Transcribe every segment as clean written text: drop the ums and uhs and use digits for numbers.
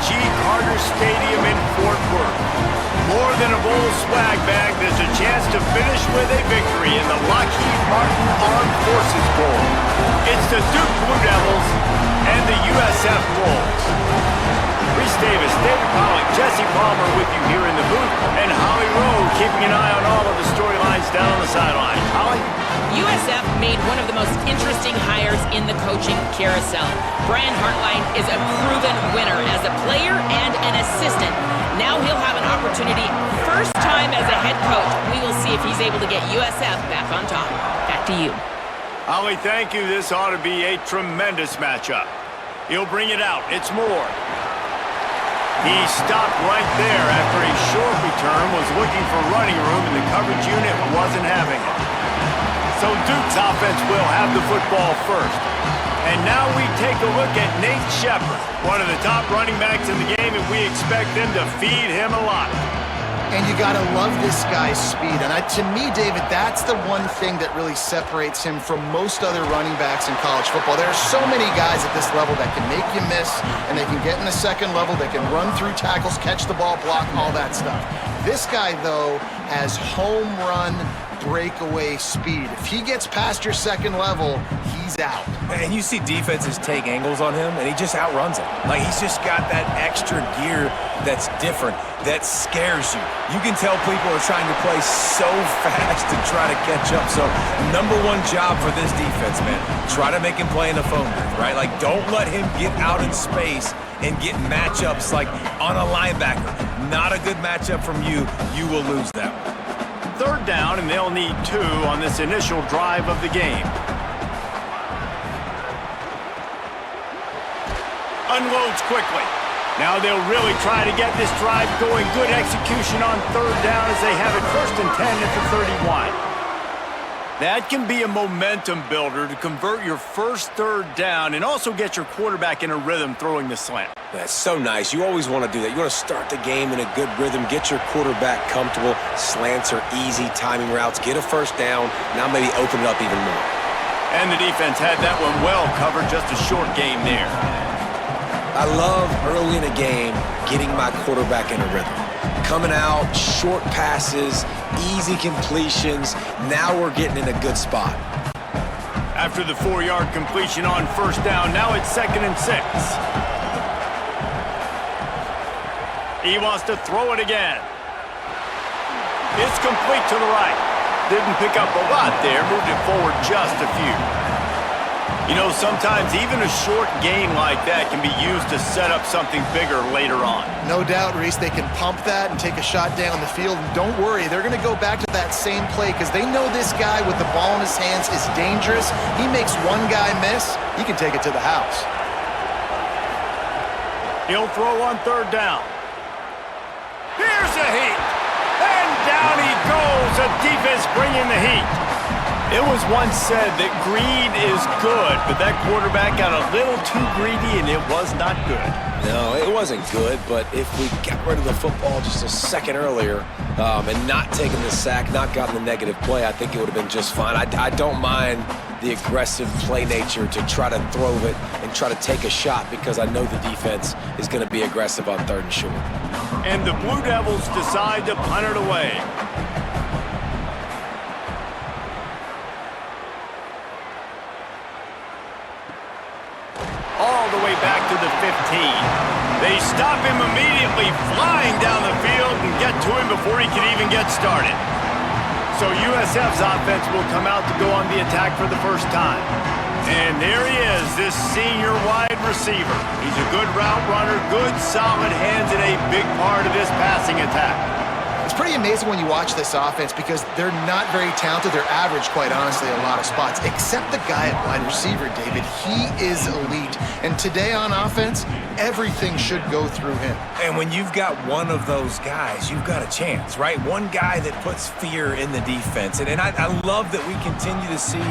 G. Carter Stadium in Fort Worth. More than a bowl swag bag, there's a chance to finish with a victory in the Lockheed Martin Armed Forces Bowl. It's the Duke Blue Devils and the USF Wolves. Reese Davis, David Pollock, Jesse Palmer with you here in the booth, and Holly Rowe keeping an eye on all of the storylines down on the sideline. Holly? USF made one of the most interesting hires in the coaching carousel. Brian Hartline is a proven winner as a player and an assistant. Now he'll have an opportunity, first time as a head coach. We will see if he's able to get USF back on top. Back to you. Holly, thank you. This ought to be a tremendous matchup. He'll bring it out. It's Moore. He stopped right there after a short return, was looking for running room, and the coverage unit wasn't having it. So Duke's offense will have the football first. And now we take a look at Nate Shepard, one of the top running backs in the game, and we expect them to feed him a lot. And you got to love this guy's speed. And to me, David, that's the one thing that really separates him from most other running backs in college football. There are so many guys at this level that can make you miss, and they can get in the second level, they can run through tackles, catch the ball, block, all that stuff. This guy, though, has home run breakaway speed. If he gets past your second level, he's out. And you see defenses take angles on him, and he just outruns them. Like, he's just got that extra gear that's different, that scares you. You can tell people are trying to play so fast to try to catch up. So, number one job for this defense, man, try to make him play in the phone booth, right? Like, don't let him get out in space and get matchups like on a linebacker. Not a good matchup from you. You will lose that one. Third down, and they'll need 2 on this initial drive of the game. Unloads quickly. Now they'll really try to get this drive going. Good execution on third down as they have it 1st and 10 at the 31. That can be a momentum builder to convert your first third down and also get your quarterback in a rhythm throwing the slant. That's so nice. You always want to do that. You want to start the game in a good rhythm, get your quarterback comfortable. Slants are easy, timing routes, get a first down. Now maybe open it up even more. And the defense had that one well covered, just a short game there. I love early in a game getting my quarterback in a rhythm. Coming out, short passes, easy completions. Now we're getting in a good spot. After the 4-yard completion on first down, now it's 2nd and 6. He wants to throw it again. It's complete to the right. Didn't pick up a lot there, moved it forward just a few. You know, sometimes even a short game like that can be used to set up something bigger later on. No doubt, Reese, they can pump that and take a shot down the field. And don't worry, they're going to go back to that same play because they know this guy with the ball in his hands is dangerous. He makes one guy miss, he can take it to the house. He'll throw on third down. Here's the heat. And down he goes. The defense bringing the heat. It was once said that greed is good, but that quarterback got a little too greedy, and it was not good. No, it wasn't good, but if we got rid of the football just a second earlier and not taking the sack, not gotten the negative play, I think it would have been just fine. I don't mind the aggressive play nature to try to throw it and try to take a shot because I know the defense is going to be aggressive on 3rd and short. And the Blue Devils decide to punt it away. All the way back to the 15. They stop him immediately, flying down the field and get to him before he can even get started. So USF's offense will come out to go on the attack for the first time. And there he is, this senior wide receiver. He's a good route runner, good solid hands, and a big part of this passing attack. It's pretty amazing when you watch this offense because they're not very talented. They're average, quite honestly, in a lot of spots, except the guy at wide receiver, David. He is elite. And today on offense, everything should go through him. And when you've got one of those guys, you've got a chance, right? One guy that puts fear in the defense. And I love that we continue to see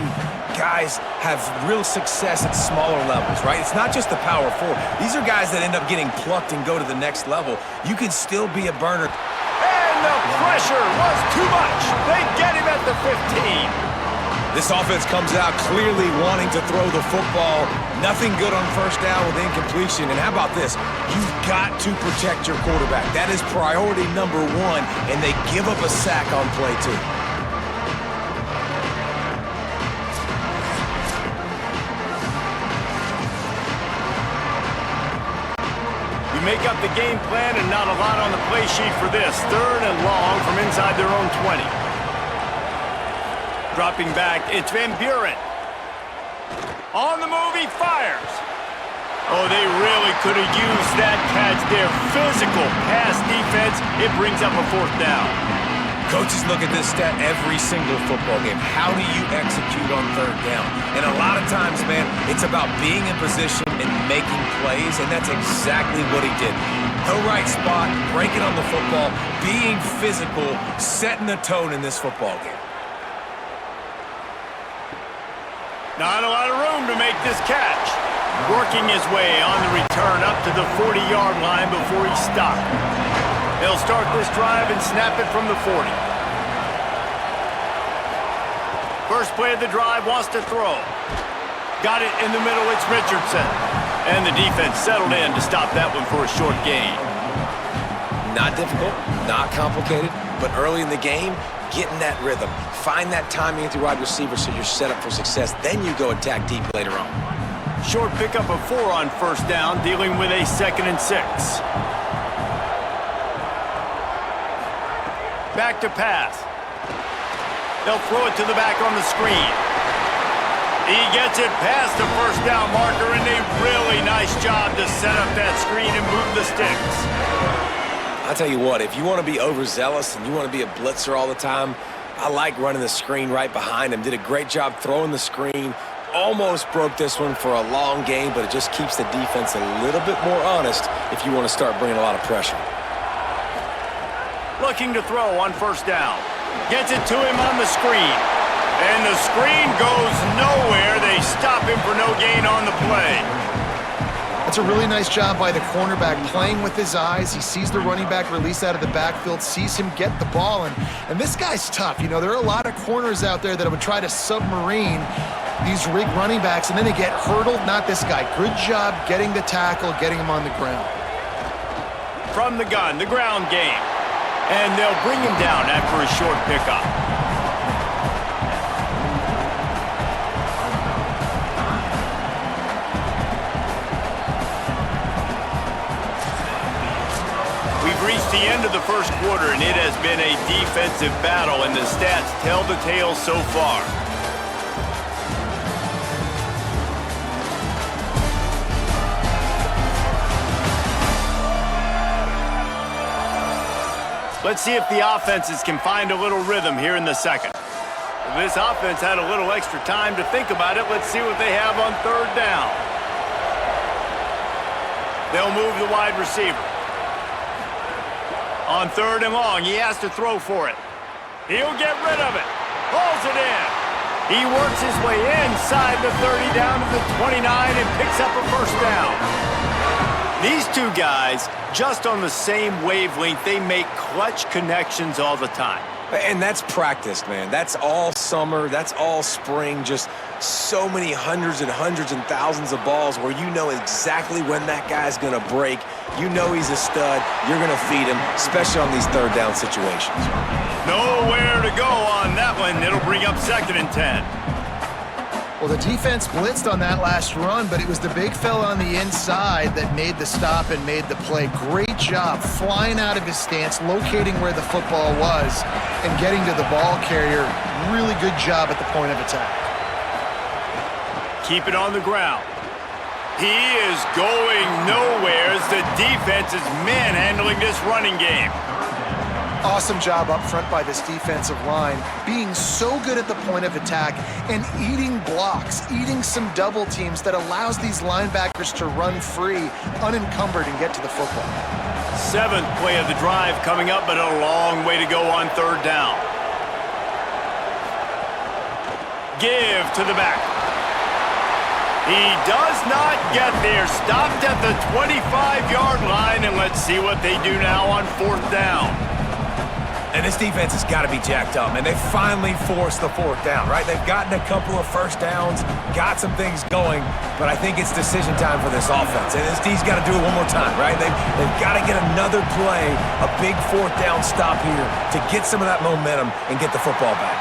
guys have real success at smaller levels, right? It's not just the power 4. These are guys that end up getting plucked and go to the next level. You can still be a burner. And the pressure was too much. They get him at the 15. This offense comes out clearly wanting to throw the football. Nothing good on first down with incompletion. And how about this? You've got to protect your quarterback. That is priority number one, and they give up a sack on play two. You make up the game plan and not a lot on the play sheet for this. 3rd and long from inside their own 20. Dropping back, it's Van Buren. On the move, he fires. Oh, they really could have used that catch there. Physical pass defense. It brings up a 4th down. Coaches look at this stat every single football game. How do you execute on 3rd down? And a lot of times, man, it's about being in position and making plays, and that's exactly what he did. The right spot, breaking on the football, being physical, setting the tone in this football game. Not a lot of room to make this catch. Working his way on the return up to the 40-yard line before he stopped. They'll start this drive and snap it from the 40. First play of the drive, wants to throw. Got it in the middle, it's Richardson. And the defense settled in to stop that one for a short gain. Not difficult, not complicated, but early in the game, get in that rhythm. Find that timing with your wide receiver so you're set up for success. Then you go attack deep later on. Short pickup of 4 on first down, dealing with a 2nd and 6. Back to pass. They'll throw it to the back on the screen. He gets it past the first down marker, and a really nice job to set up that screen and move the sticks. I'll tell you what, if you want to be overzealous and you want to be a blitzer all the time, I like running the screen right behind him. Did a great job throwing the screen. Almost broke this one for a long game, but it just keeps the defense a little bit more honest if you want to start bringing a lot of pressure. Looking to throw on first down. Gets it to him on the screen. And the screen goes nowhere. They stop him for no gain on the play. That's a really nice job by the cornerback, playing with his eyes. He sees the running back release out of the backfield, sees him get the ball, and this guy's tough. You know, there are a lot of corners out there that would try to submarine these rig running backs, and then they get hurdled. Not this guy. Good job getting the tackle, getting him on the ground. From the gun, the ground game. And they'll bring him down after a short pickup. We've reached the end of the first quarter, and it has been a defensive battle, and the stats tell the tale so far. Let's see if the offenses can find a little rhythm here in the second. If this offense had a little extra time to think about it, let's see what they have on 3rd down. They'll move the wide receiver. On 3rd and long, he has to throw for it. He'll get rid of it. Pulls it in. He works his way inside the 30 down to the 29 and picks up a first down. These two guys, just on the same wavelength, they make clutch connections all the time. And that's practice, man. That's all summer. That's all spring. Just so many hundreds and thousands of balls where you know exactly when that guy's going to break. You know he's a stud. You're going to feed him, especially on these 3rd down situations. Nowhere to go on that one. It'll bring up 2nd and 10. Well, the defense blitzed on that last run, but it was the big fella on the inside that made the stop and made the play. Great job flying out of his stance, locating where the football was, and getting to the ball carrier. Really good job at the point of attack. Keep it on the ground. He is going nowhere as the defense is manhandling this running game. Awesome job up front by this defensive line, being so good at the point of attack and eating blocks, eating some double teams that allows these linebackers to run free, unencumbered, and get to the football. 7th play of the drive coming up, but a long way to go on 3rd down. Give to the back. He does not get there. Stopped at the 25-yard line, and let's see what they do now on 4th down. And this defense has got to be jacked up, man. They finally forced the fourth down, right? They've gotten a couple of first downs, got some things going, but I think it's decision time for this offense. And this D's got to do it one more time, right? They've got to get another play, a big fourth down stop here to get some of that momentum and get the football back.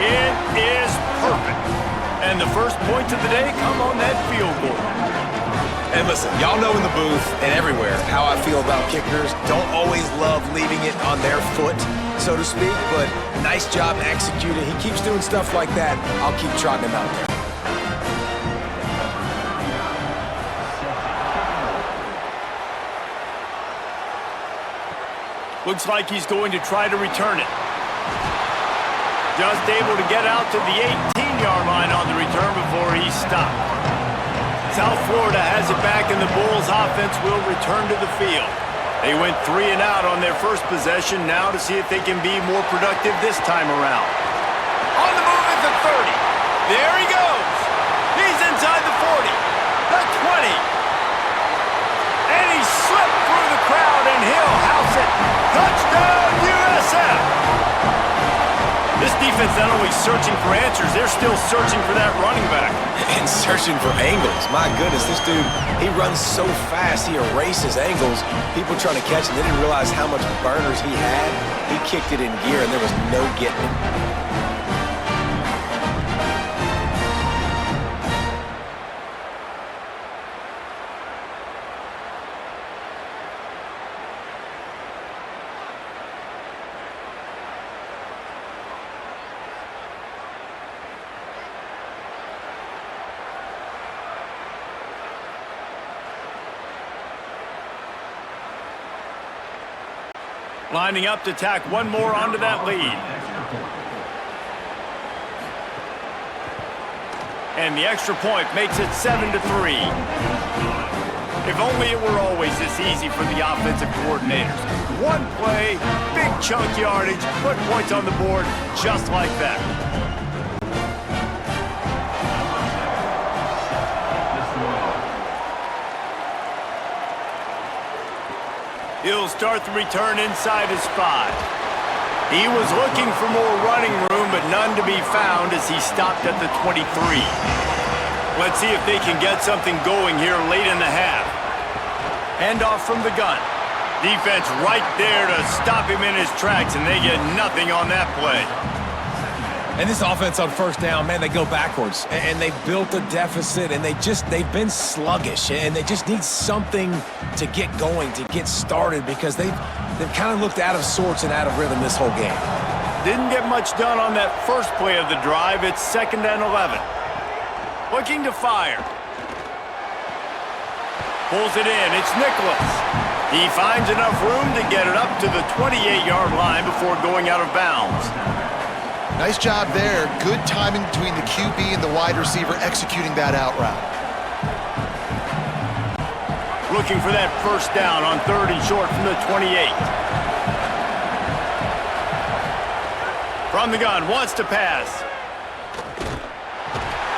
It is perfect. And the first points of the day come on that field goal. And listen, y'all know in the booth and everywhere how I feel about kickers. Don't always love leaving it on their foot, so to speak, but nice job executing. He keeps doing stuff like that. I'll keep trotting him out there. Looks like he's going to try to return it. Just able to get out to the 18-yard line on the return before he stopped. South Florida has it back, and the Bulls offense will return to the field. They went 3 and out on their first possession, now to see if they can be more productive this time around. On the move at the 30. There he goes. He's inside the 40, the 20. And he slipped through the crowd, and he'll house it. Touchdown, USF. This defense not only searching for answers, they're still searching for that running back. And searching for angles. My goodness, this dude, he runs so fast, he erases angles. People trying to catch him, they didn't realize how much burners he had. He kicked it in gear, and there was no getting him. Lining up to tack one more onto that lead. And the extra point makes it 7-3. If only it were always this easy for the offensive coordinators. One play, big chunk yardage, put points on the board just like that. He'll start the return inside his 5. He was looking for more running room, but none to be found as he stopped at the 23. Let's see if they can get something going here late in the half. Handoff from the gun. Defense right there to stop him in his tracks, and they get nothing on that play. And this offense on first down, man, they go backwards. And they've built a deficit, and they've been sluggish. And they just need something to get going, to get started, because they've kind of looked out of sorts and out of rhythm this whole game. Didn't get much done on that first play of the drive. It's 2nd and 11. Looking to fire. Pulls it in. It's Nicholas. He finds enough room to get it up to the 28-yard line before going out of bounds. Nice job there. Good timing between the QB and the wide receiver executing that out route. Looking for that first down on 3rd and short from the 28. From the gun, wants to pass.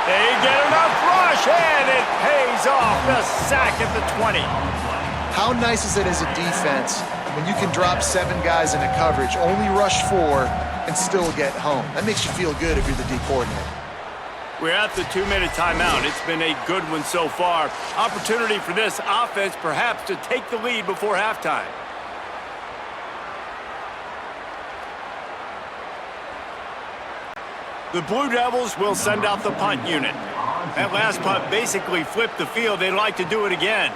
They get enough rush, and it pays off. The sack at the 20. How nice is it as a defense when you can drop 7 guys into coverage, only rush 4, and still get home? That makes you feel good if you're the D coordinator. We're at the 2-minute timeout. It's been a good one so far. Opportunity for this offense perhaps to take the lead before halftime. The Blue Devils will send out the punt unit. That last punt basically flipped the field. They'd like to do it again.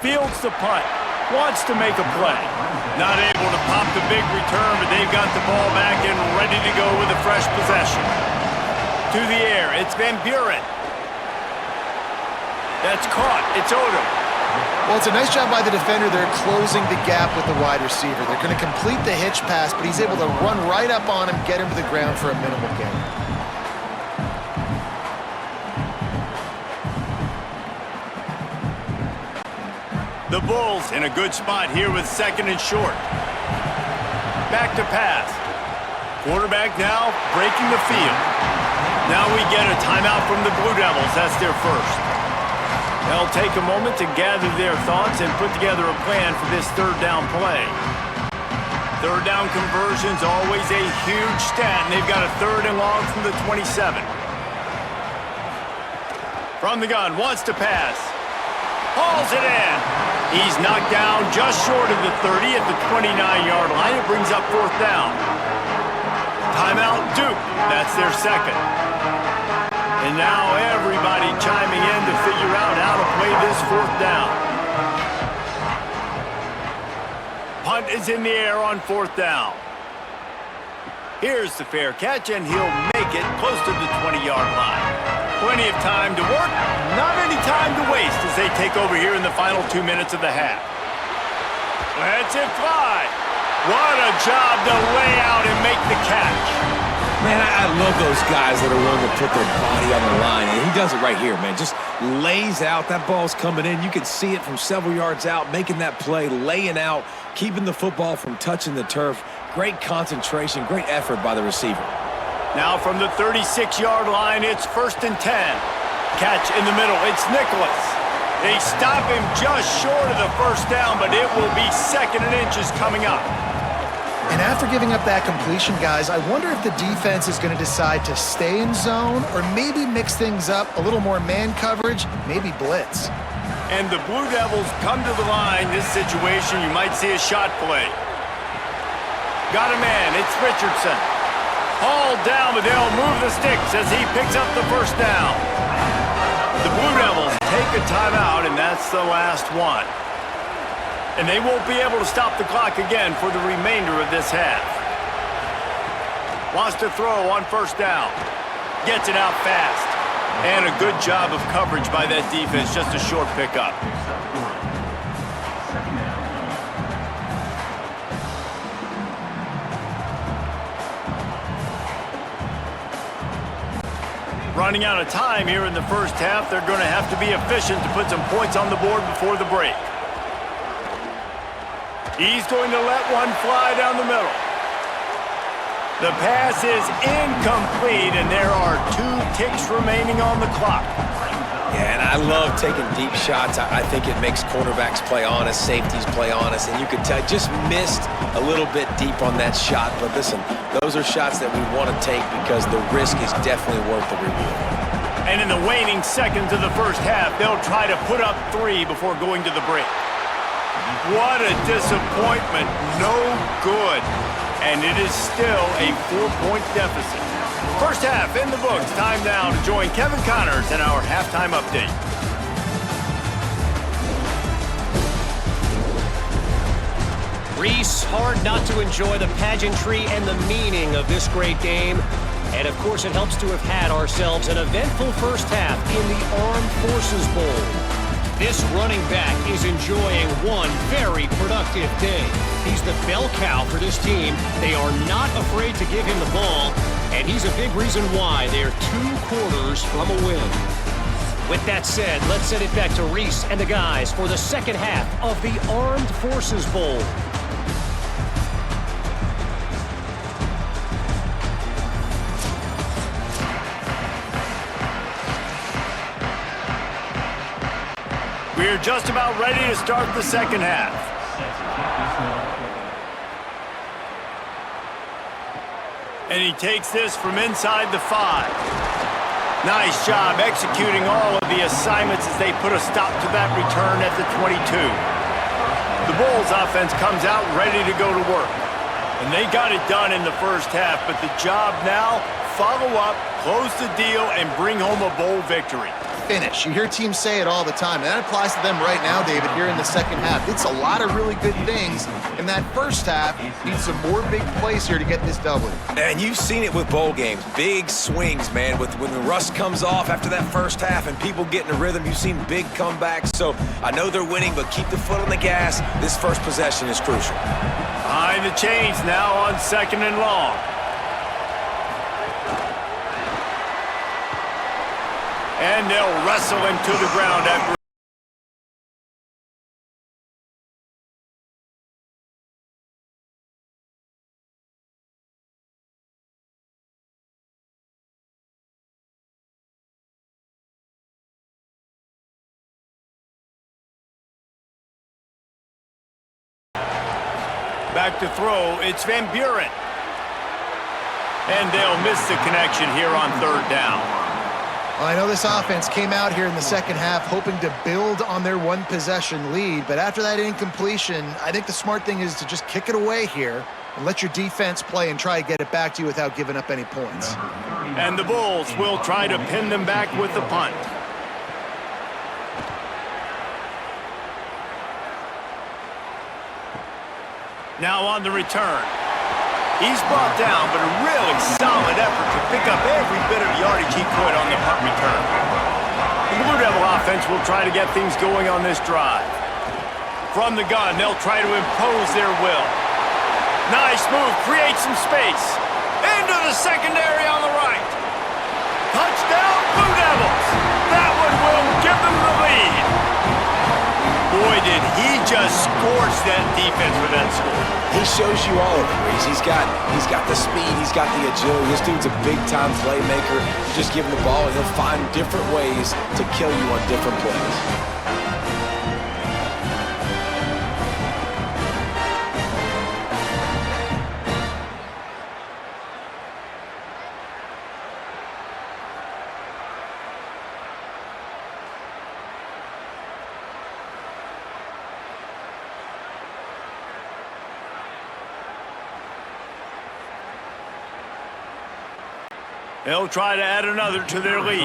Fields the punt. Wants to make a play. Not able to pop the big return, but they've got the ball back and ready to go with a fresh possession. To the air, it's Van Buren. That's caught. It's Odom. Well, it's a nice job by the defender. They're closing the gap with the wide receiver. They're going to complete the hitch pass, but he's able to run right up on him, get him to the ground for a minimal gain. The Bulls in a good spot here with 2nd and short. Back to pass. Quarterback now breaking the field. Now we get a timeout from the Blue Devils. That's their first. They'll take a moment to gather their thoughts and put together a plan for this third down play. Third down conversion's always a huge stat, and they've got a 3rd and long from the 27. From the gun, wants to pass. Hauls it in. He's knocked down just short of the 30 at the 29-yard line. It brings up 4th down. Timeout, Duke. That's their 2nd. And now everybody chiming in to figure out how to play this 4th down. Punt is in the air on 4th down. Here's the fair catch, and he'll make it close to the 20-yard line. Plenty of time to work, not any time to waste as they take over here in the final 2 minutes of the half. Lets it fly. What a job to lay out and make the catch. Man, I love those guys that are willing to put their body on the line, and he does it right here, man. Just lays out. That ball's coming in. You can see it from several yards out, making that play, laying out, keeping the football from touching the turf. Great concentration, great effort by the receiver. Now from the 36-yard line, it's 1st and 10. Catch in the middle. It's Nicholas. They stop him just short of the 1st down, but it will be 2nd and inches coming up. And after giving up that completion, guys, I wonder if the defense is going to decide to stay in zone or maybe mix things up, a little more man coverage, maybe blitz. And the Blue Devils come to the line. This situation, you might see a shot play. Got a man. It's Richardson. Hauled down, but they'll move the sticks as he picks up the 1st down. The Blue Devils take a timeout, and that's the last one. And they won't be able to stop the clock again for the remainder of this half. Wants to throw on 1st down. Gets it out fast. And a good job of coverage by that defense, just a short pickup. Running out of time here in the 1st half, they're going to have to be efficient to put some points on the board before the break. He's going to let one fly down the middle. The pass is incomplete, and there are 2 ticks remaining on the clock. Yeah, and I love taking deep shots. I think it makes cornerbacks play honest, safeties play honest, and you could tell just missed a little bit deep on that shot. But listen, those are shots that we want to take because the risk is definitely worth the reward. And in the waning seconds of the 1st half, they'll try to put up 3 before going to the break. What a disappointment. No good. And it is still a 4-point deficit. 1st half in the books. Time now to join Kevin Connors in our halftime update. Reese, hard not to enjoy the pageantry and the meaning of this great game. And of course, it helps to have had ourselves an eventful 1st half in the Armed Forces Bowl. This running back is enjoying one very productive day. He's the bell cow for this team. They are not afraid to give him the ball, and he's a big reason why they're 2 quarters from a win. With that said, let's send it back to Reese and the guys for the 2nd half of the Armed Forces Bowl. We're just about ready to start the 2nd half. And he takes this from inside the 5. Nice job executing all of the assignments as they put a stop to that return at the 22. The Bulls offense comes out ready to go to work. And they got it done in the 1st half, but the job now, follow up, close the deal, and bring home a bowl victory. Finish. You hear teams say it all the time, and that applies to them right now, David, here in the 2nd half. It's a lot of really good things in that 1st half. Need some more big plays here to get this W. And you've seen it with bowl games. Big swings, man. When the rust comes off after that 1st half and people get in a rhythm, you've seen big comebacks. So I know they're winning, but keep the foot on the gas. This 1st possession is crucial. Behind the chains now on 2nd and long. And they'll wrestle him to the ground after Back to throw, it's Van Buren. And they'll miss the connection here on third down. Well, I know this offense came out here in the second half hoping to build on their one-possession lead, but after that incompletion, I think the smart thing is to just kick it away here and let your defense play and try to get it back to you without giving up any points. And the Bulls will try to pin them back with the punt. Now on the return. He's brought down, but a really solid effort to pick up every bit of yardage he could on the punt return. The Blue Devil offense will try to get things going on this drive. From the gun, they'll try to impose their will. Nice move, create some space. Into the secondary on the right. Touchdown, Blue Devils. That one will give them the lead. Boy, did he just scorch that defense with that score. He shows you all of it, Reese. He's got the speed, he's got the agility. This dude's a big-time playmaker. You just give him the ball, and he'll find different ways to kill you on different plays. They'll try to add another to their lead.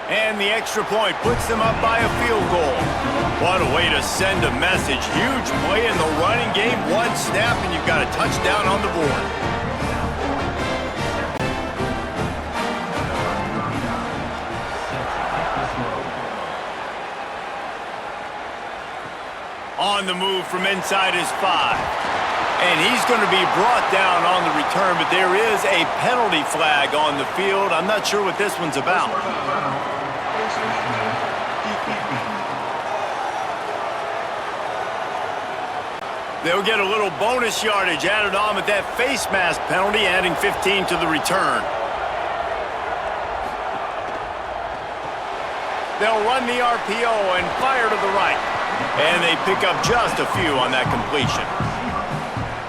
And the extra point puts them up by a field goal. What a way to send a message. Huge play in the running game. One snap and you've got a touchdown on the board. On the move from inside his 5. And he's going to be brought down on the return, but there is a penalty flag on the field. I'm not sure what this one's about. They'll get a little bonus yardage added on with that face mask penalty, adding 15 to the return. They'll run the RPO and fire to the right. And they pick up just a few on that completion.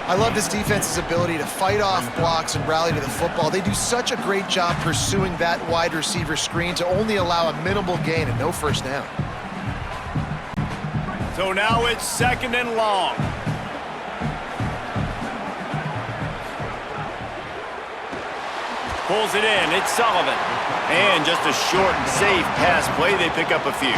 I love this defense's ability to fight off blocks and rally to the football. They do such a great job pursuing that wide receiver screen to only allow a minimal gain and no first down. So now it's second and long. Pulls it in. It's Sullivan. And just a short and safe pass play. They pick up a few.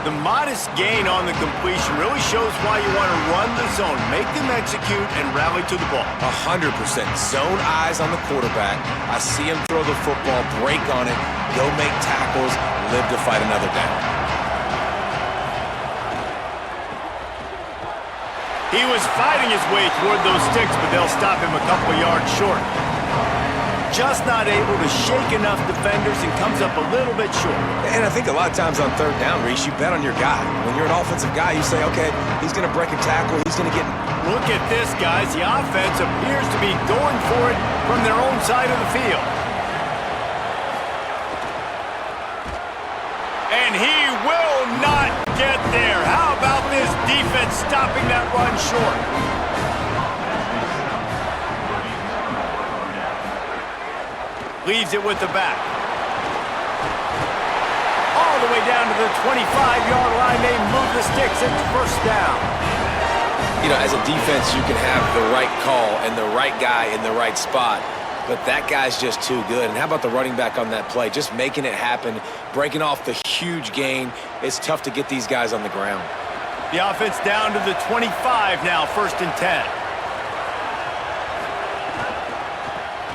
The modest gain on the completion really shows why you want to run the zone, make them execute, and rally to the ball. 100%. Zone eyes on the quarterback. I see him throw the football, break on it, go make tackles, live to fight another down. He was fighting his way toward those sticks, but they'll stop him a couple of yards short. Just not able to shake enough defenders and comes up a little bit short. And I think a lot of times on third down, Reese, you bet on your guy. When you're an offensive guy, you say, okay, he's going to break a tackle, he's going to get... Look at this, guys. The offense appears to be going for it from their own side of the field. And he will not get there. How about this defense stopping that run short? Leaves it with the back. All the way down to the 25-yard line. They move the sticks. It's first down. You know, as a defense, you can have the right call and the right guy in the right spot, but that guy's just too good. And how about the running back on that play? Just making it happen, breaking off the huge gain. It's tough to get these guys on the ground. The offense down to the 25 now, first and 10.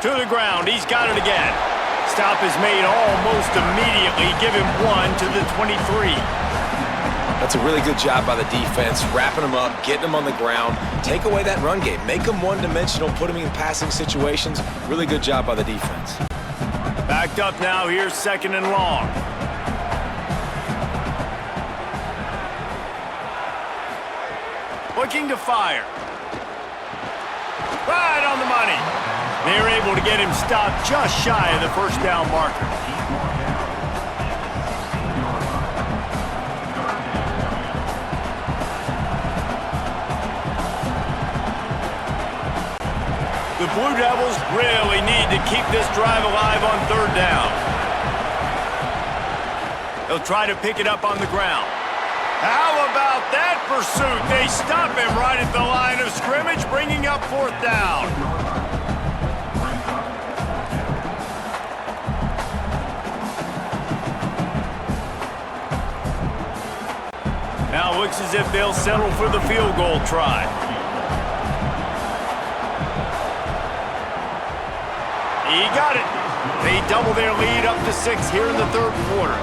To the ground, he's got it again. Stop is made almost immediately. Give him one to the 23. That's a really good job by the defense, wrapping them up, getting them on the ground. Take away that run game. Make them one-dimensional, put them in passing situations. Really good job by the defense. Backed up now, here's second and long. Looking to fire. Right on the money. They're able to get him stopped just shy of the first down marker. The Blue Devils really need to keep this drive alive on third down. They'll try to pick it up on the ground. How about that pursuit? They stop him right at the line of scrimmage, bringing up fourth down. Now it looks as if they'll settle for the field goal try. He got it. They double their lead up to 6 here in the third quarter.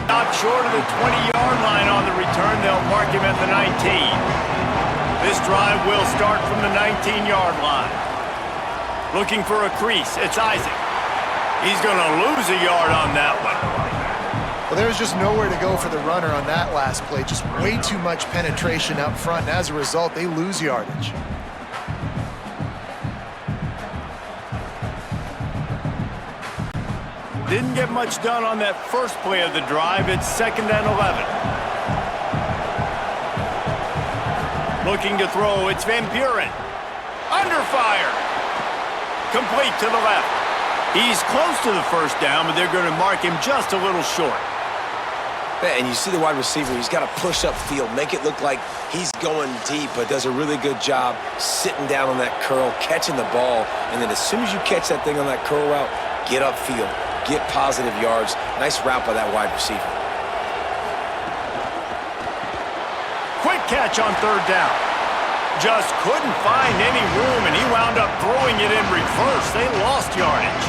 Not short of the 20-yard line on the return. They'll mark him at the 19. This drive will start from the 19-yard line. Looking for a crease. It's Isaac. He's going to lose a yard on that one. Well, there's just nowhere to go for the runner on that last play. Just way too much penetration up front, and as a result, they lose yardage. Didn't get much done on that first play of the drive. It's 2nd and 11. Looking to throw, it's Van Buren. Under fire. Complete to the left. He's close to the first down, but they're going to mark him just a little short. Yeah, and you see the wide receiver, he's got to push upfield, make it look like he's going deep, but does a really good job sitting down on that curl, catching the ball, and then as soon as you catch that thing on that curl route, get upfield, get positive yards. Nice route by that wide receiver. Quick catch on third down. Just couldn't find any room, and he wound up throwing it in reverse. They lost yardage.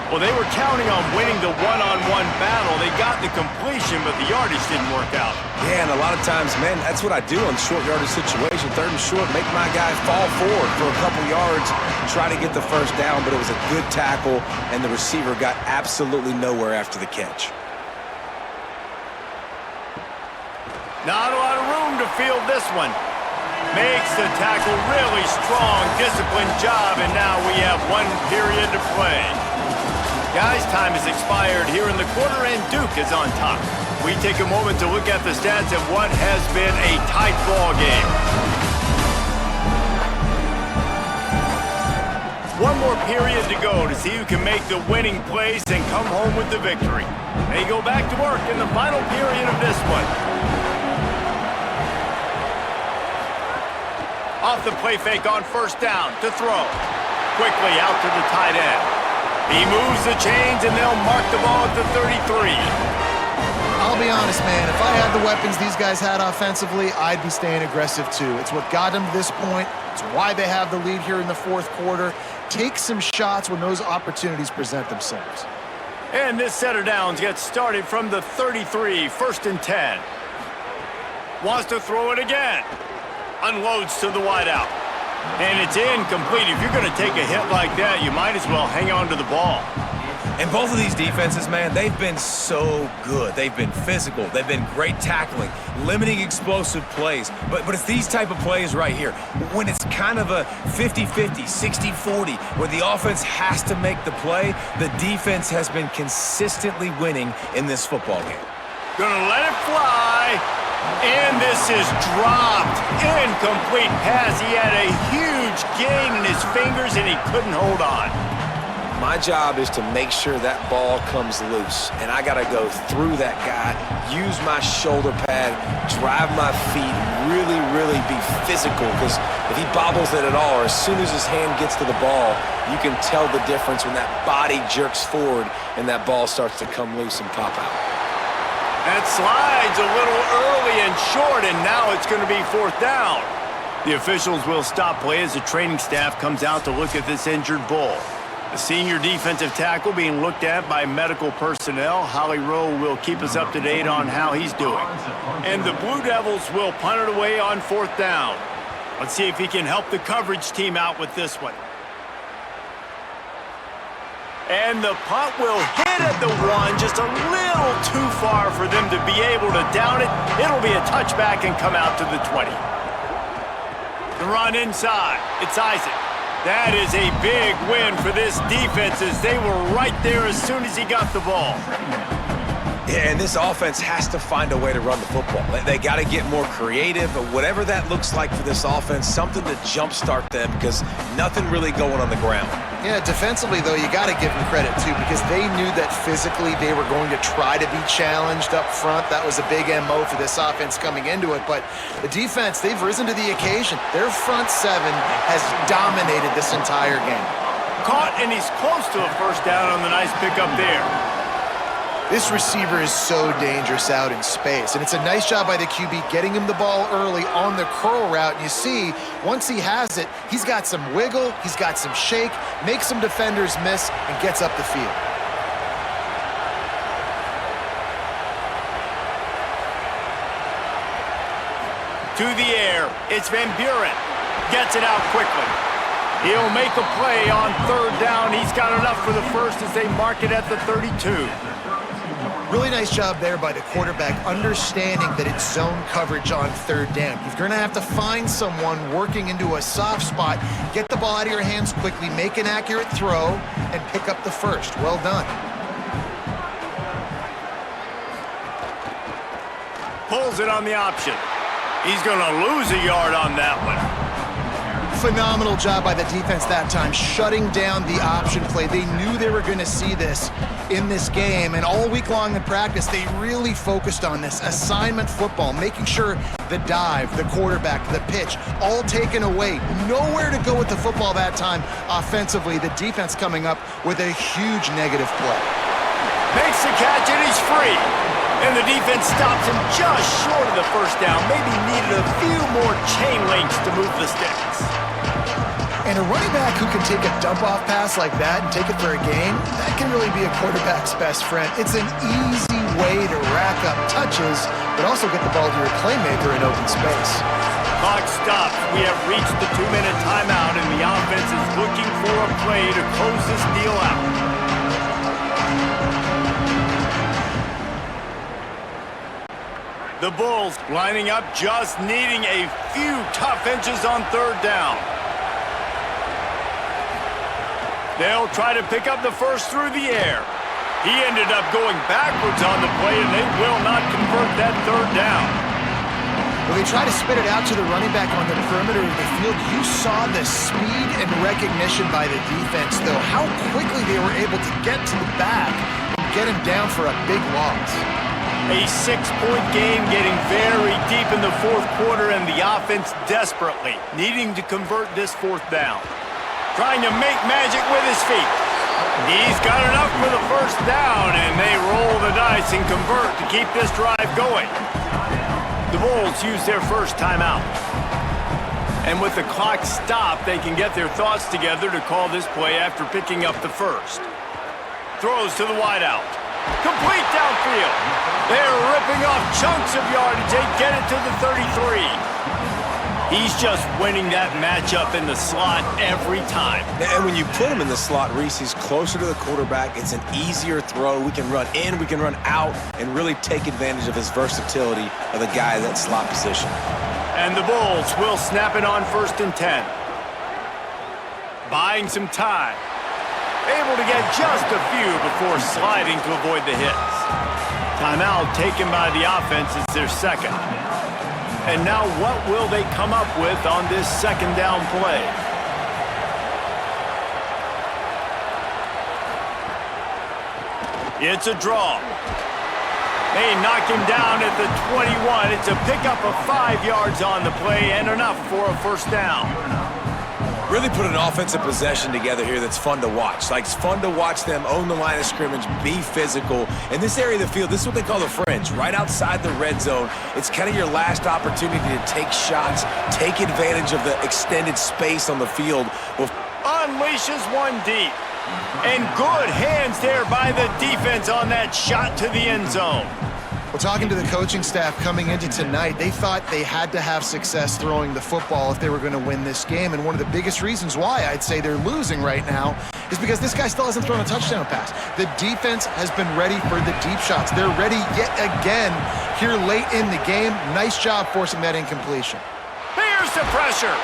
Well, they were counting on winning the one-on-one battle. They got the completion, but the yardage didn't work out. Yeah, and a lot of times, man, that's what I do on short yardage situation. 3rd and short, make my guy fall forward for a couple yards, try to get the first down, but it was a good tackle, and the receiver got absolutely nowhere after the catch. Not a lot of room to field this one. Makes the tackle really strong, disciplined job, and now we have 1 period to play. Guys, time has expired here in the quarter, and Duke is on top. We take a moment to look at the stats of what has been a tight ball game. 1 more period to go to see who can make the winning plays and come home with the victory. They go back to work in the final period of this one. Off the play fake on first down to throw. Quickly out to the tight end. He moves the chains, and they'll mark the ball at the 33. I'll be honest, man. If I had the weapons these guys had offensively, I'd be staying aggressive too. It's what got them to this point. It's why they have the lead here in the fourth quarter. Take some shots when those opportunities present themselves. And this set of downs gets started from the 33, 1st and 10. Wants to throw it again. Unloads to the wideout. And it's incomplete. If you're going to take a hit like that, you might as well hang on to the ball. And both of these defenses, man, they've been so good. They've been physical. They've been great tackling, limiting explosive plays. But it's these type of plays right here, when it's kind of a 50-50, 60-40, where the offense has to make the play, the defense has been consistently winning in this football game. Gonna let it fly. And this is dropped. Incomplete pass. He had a huge gain in his fingers, and he couldn't hold on. My job is to make sure that ball comes loose, and I got to go through that guy, use my shoulder pad, drive my feet, really be physical, because if he bobbles it at all, or as soon as his hand gets to the ball, you can tell the difference when that body jerks forward and that ball starts to come loose and pop out. That slides a little early and short, and now it's going to be 4th down. The officials will stop play as the training staff comes out to look at this injured bull. The senior defensive tackle being looked at by medical personnel. Holly Rowe will keep us up to date on how he's doing. And the Blue Devils will punt it away on 4th down. Let's see if he can help the coverage team out with this one. And the punt will hit at the 1, just a little too far for them to be able to down it. It'll be a touchback and come out to the 20. The run inside. It's Isaac. That is a big win for this defense as they were right there as soon as he got the ball. Yeah, and this offense has to find a way to run the football. They got to get more creative, but whatever that looks like for this offense, something to jumpstart them because nothing really going on the ground. Yeah, defensively, though, you got to give them credit, too, because they knew that physically they were going to try to be challenged up front. That was a big MO for this offense coming into it. But the defense, they've risen to the occasion. Their front seven has dominated this entire game. Caught, and he's close to a first down on the nice pickup there. This receiver is so dangerous out in space, and it's a nice job by the QB getting him the ball early on the curl route. And you see, once he has it, he's got some wiggle, he's got some shake, makes some defenders miss, and gets up the field. To the air, it's Van Buren. Gets it out quickly. He'll make a play on third down. He's got enough for the first as they mark it at the 32. Really nice job there by the quarterback, understanding that it's zone coverage on third down. You're going to have to find someone working into a soft spot, get the ball out of your hands quickly, make an accurate throw, and pick up the first. Well done. Pulls it on the option. He's going to lose a yard on that one. Phenomenal job by the defense that time, shutting down the option play. They knew they were going to see this in this game, and all week long in practice, they really focused on this assignment football, making sure the dive, the quarterback, the pitch, all taken away. Nowhere to go with the football that time offensively. The defense coming up with a huge negative play. Makes the catch, and he's free. And the defense stops him just short of the first down. Maybe needed a few more chain links to move the sticks. And a running back who can take a dump-off pass like that and take it for a gain, that can really be a quarterback's best friend. It's an easy way to rack up touches, but also get the ball to your playmaker in open space. Clock stops. We have reached the 2-minute timeout, and the offense is looking for a play to close this deal out. The Bulls lining up, just needing a few tough inches on third down. They'll try to pick up the first through the air. He ended up going backwards on the play, and they will not convert that third down. When they try to spit it out to the running back on the perimeter of the field, you saw the speed and recognition by the defense, though, how quickly they were able to get to the back and get him down for a big loss. A 6-point game, getting very deep in the fourth quarter, and the offense desperately needing to convert this fourth down. Trying to make magic with his feet. He's got enough for the first down, and they roll the dice and convert to keep this drive going. The Bulls use their first timeout. And with the clock stopped, they can get their thoughts together to call this play after picking up the first. Throws to the wideout. Complete downfield. They're ripping off chunks of yardage. They get it to the 33. He's just winning that matchup in the slot every time. And when you put him in the slot, Reese, he's closer to the quarterback. It's an easier throw. We can run in, we can run out, and really take advantage of his versatility of the guy in that slot position. And the Bulls will snap it on 1st and 10. Buying some time. Able to get just a few before sliding to avoid the hits. Timeout taken by the offense is their second. And now what will they come up with on this second down play? It's a draw. They knock him down at the 21. It's a pickup of 5 yards on the play and enough for a first down. Really put an offensive possession together here that's fun to watch. Like, it's fun to watch them own the line of scrimmage, be physical. In this area of the field, this is what they call the fringe, right outside the red zone. It's kind of your last opportunity to take shots, take advantage of the extended space on the field. Unleashes one deep. And good hands there by the defense on that shot to the end zone. Well, talking to the coaching staff coming into tonight, they thought they had to have success throwing the football if they were going to win this game. And one of the biggest reasons why I'd say they're losing right now is because this guy still hasn't thrown a touchdown pass. The defense has been ready for the deep shots. They're ready yet again here late in the game. Nice job forcing that incompletion. Here's the under pressure.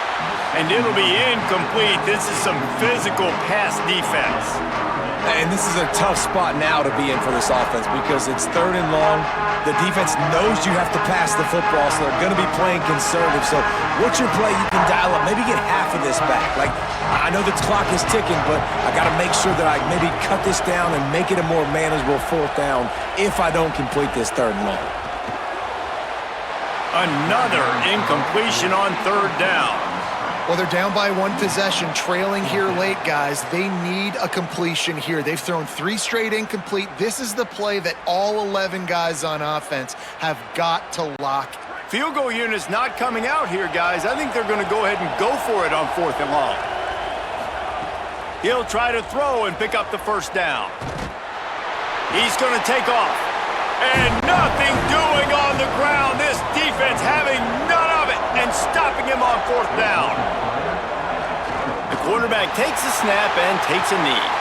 And it'll be incomplete. This is some physical pass defense. And this is a tough spot now to be in for this offense because it's 3rd and long. The defense knows you have to pass the football, so they're going to be playing conservative. So what's your play you can dial up? Maybe get half of this back. Like, I know the clock is ticking, but I got to make sure that I maybe cut this down and make it a more manageable 4th down if I don't complete this 3rd and long. Another incompletion on 3rd down. Well, they're down by 1 possession, trailing here late, guys. They need a completion here. They've thrown 3 straight incomplete. This is the play that all 11 guys on offense have got to lock. Field goal unit's not coming out here, guys. I think they're going to go ahead and go for it on 4th and long. He'll try to throw and pick up the 1st down. He's going to take off. And nothing doing on the ground. This defense having none of it and stopping him on 4th down. The quarterback takes a snap and takes a knee.